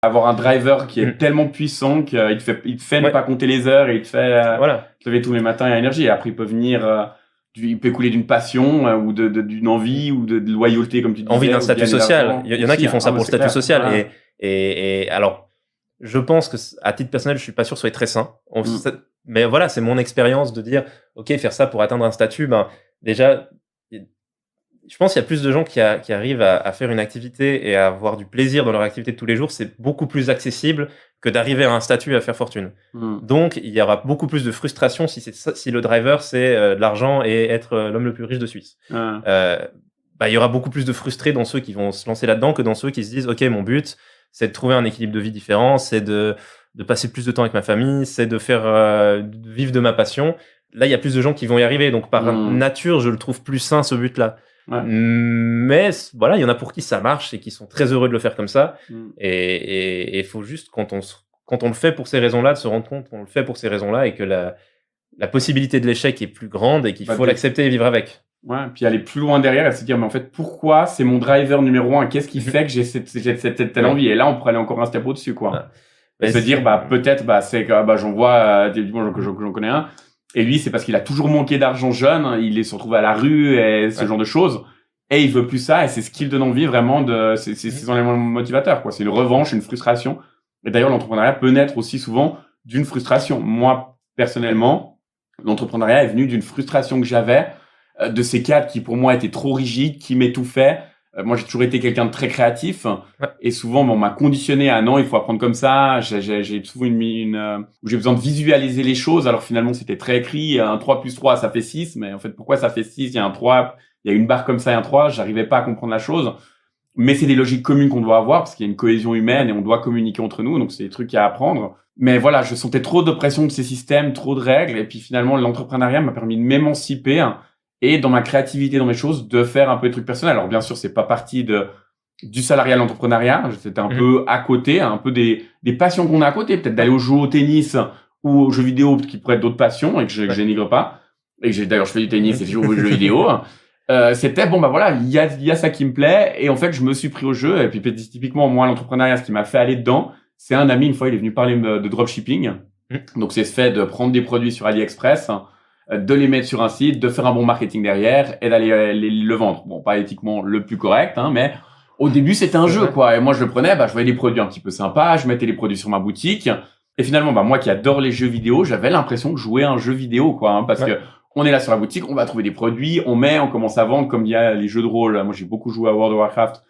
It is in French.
avoir un driver qui est tellement puissant qu'il te fait ne pas compter les heures et il te fait te lever tous les matins à énergie. Et après, il peut venir, il peut couler d'une passion ou d'une envie ou de loyauté, comme tu disais. Envie d'un statut social. Il y en a qui font ça pour le statut social. Voilà. Et alors, je pense que à titre personnel, je suis pas sûr que ce soit très sain. Mais voilà, c'est mon expérience de dire, ok, faire ça pour atteindre un statut, déjà, je pense qu'il y a plus de gens qui arrivent à faire une activité et à avoir du plaisir dans leur activité de tous les jours. C'est beaucoup plus accessible que d'arriver à un statut et à faire fortune. Donc, il y aura beaucoup plus de frustration si le driver, c'est de l'argent et être l'homme le plus riche de Suisse. Il y aura beaucoup plus de frustrés dans ceux qui vont se lancer là-dedans que dans ceux qui se disent, ok, mon but, c'est de trouver un équilibre de vie différent, c'est de passer plus de temps avec ma famille, c'est de faire vivre de ma passion. Là, il y a plus de gens qui vont y arriver. Donc, par nature, je le trouve plus sain, ce but-là. Mais voilà, il y en a pour qui ça marche et qui sont très heureux de le faire comme ça. Et il faut juste, quand on le fait pour ces raisons-là, de se rendre compte qu'on le fait pour ces raisons-là et que la possibilité de l'échec est plus grande et qu'il faut l'accepter et vivre avec. Ouais, puis aller plus loin derrière et se dire, mais en fait, pourquoi c'est mon driver numéro 1? Qu'est-ce qui fait que j'ai cette telle envie? Et là, on pourrait aller encore un step au-dessus, quoi. Et se dire, peut-être, c'est que, j'en vois, j'en connais un. Et lui, c'est parce qu'il a toujours manqué d'argent jeune. Il est se retrouvé à la rue et ce genre de choses. Et il veut plus ça. Et c'est ce qu'il donne envie vraiment c'est son élément motivateur, quoi. C'est une revanche, une frustration. Et d'ailleurs, l'entrepreneuriat peut naître aussi souvent d'une frustration. Moi, personnellement, l'entrepreneuriat est venu d'une frustration que j'avais de ces cadres qui, pour moi, étaient trop rigides, qui m'étouffaient. Moi, j'ai toujours été quelqu'un de très créatif. Et souvent, on m'a conditionné à non, il faut apprendre comme ça. J'ai souvent où j'ai besoin de visualiser les choses. Alors finalement, c'était très écrit. Un 3 plus 3, ça fait 6. Mais en fait, pourquoi ça fait 6? Il y a un 3, il y a une barre comme ça et un 3. J'arrivais pas à comprendre la chose. Mais c'est des logiques communes qu'on doit avoir parce qu'il y a une cohésion humaine et on doit communiquer entre nous. Donc, c'est des trucs à apprendre. Mais voilà, je sentais trop d'oppression de ces systèmes, trop de règles. Et puis finalement, l'entrepreneuriat m'a permis de m'émanciper et dans ma créativité, dans mes choses, de faire un peu des trucs personnels. Alors bien sûr, c'est pas partie du salariat à l'entrepreneuriat. C'était un peu à côté, un peu des passions qu'on a à côté. Peut-être d'aller jouer au tennis ou aux jeux vidéo qui pourraient être d'autres passions et que je dénigre pas. Et que d'ailleurs, je fais du tennis et je joue aux jeux vidéo. C'était voilà, il y a ça qui me plaît. Et en fait, je me suis pris au jeu. Et puis typiquement, moi, l'entrepreneuriat, ce qui m'a fait aller dedans, c'est un ami, une fois, il est venu parler de dropshipping. Donc, c'est ce fait de prendre des produits sur AliExpress, de les mettre sur un site, de faire un bon marketing derrière et d'aller le vendre. Bon, pas éthiquement le plus correct, mais au début, c'était un jeu, quoi. Et moi, je le prenais, je voyais des produits un petit peu sympas, je mettais les produits sur ma boutique. Et finalement, moi qui adore les jeux vidéo, j'avais l'impression de jouer à un jeu vidéo, quoi, parce que on est là sur la boutique, on va trouver des produits, on commence à vendre, comme il y a les jeux de rôle. Moi, j'ai beaucoup joué à World of Warcraft.